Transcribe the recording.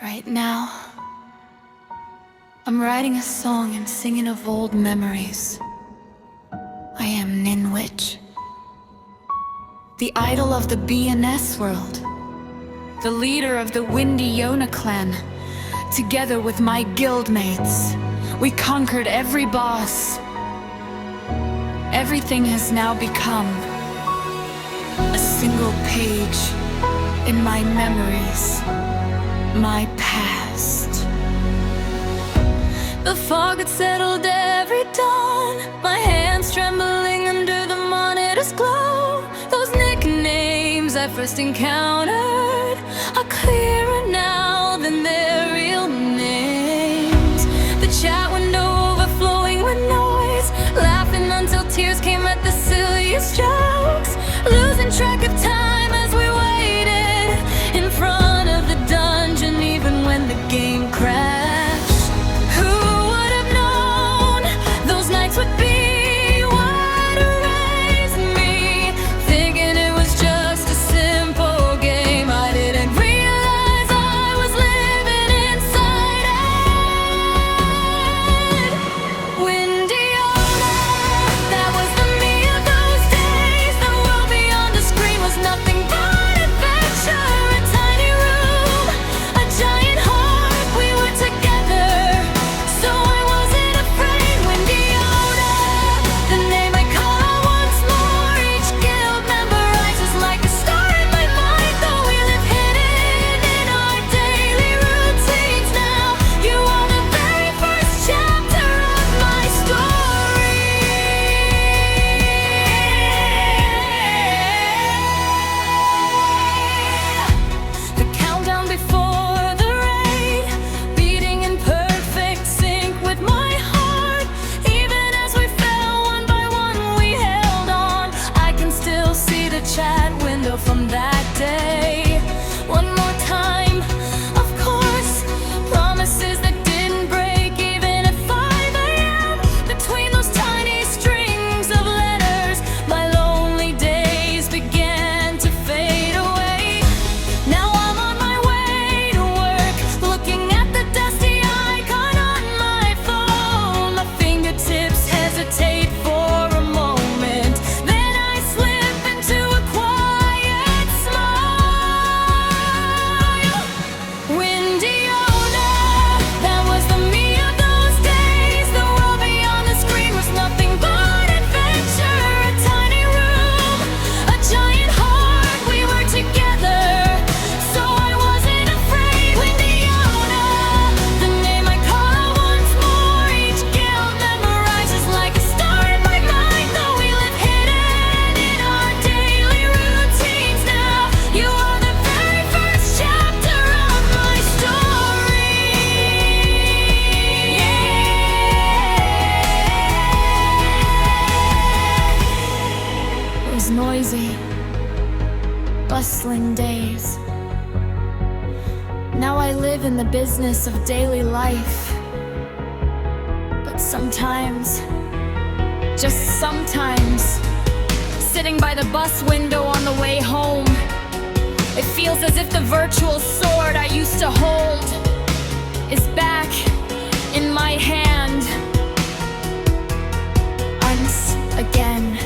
Right now, I'm writing a song and singing of old memories. I am Nin-witch, the idol of the BNS world, the leader of the Windy Yona clan. Together with my guildmates, we conquered every boss. Everything has now become a single page in my memories, my past. The fog had settled every dawn, my hands trembling under the monitor's glow. Those nicknames I first encountered are clearer now than their real names. The chat window overflowing with noise, laughing until tears came at the silliest jokes, losing track of time as we waited in front of the dungeon, even when the game crashed. Who would have known those nights would be what raised me, thinking it was just a simple game. I didn't realize I was living inside it. Windy Yona, that was the me of those days. The world beyond the screen was nothing but adventure. A tiny room, a giant heart, we were together, so I wasn't afraid. Windy Yona, the name I call once more. Each guild member rises like a star in my mind, though we live hidden in our daily routines now. You are the very first chapter of my story. The countdown before the raid, beating in perfect sync with my heart. Even as we fell one by one, we held on. I can still see the chat window from that day. One more time, of course, promises that didn't break even at 5 a.m. Between those tiny strings of letters, my lonely days began to fade away. Now I'm on my way to work, looking at the dusty icon on my phone. My fingertips hesitate for a moment, then I slip into a quiet smile. Windy Yona, that was the me of those days. The world beyond the screen was nothing but adventure. A tiny room, a giant heart, we were together, so I wasn't afraid. Windy Yona, the name I call once more. Each guild member rises like a star in my mind, though we live hidden in our daily routines now. You are the very first chapter of my story. Those noisy, bustling days. Now I live in the business of daily life. But sometimes, just sometimes, sitting by the bus window on the way home, it feels as if the virtual sword I used to hold is back in my hand once again.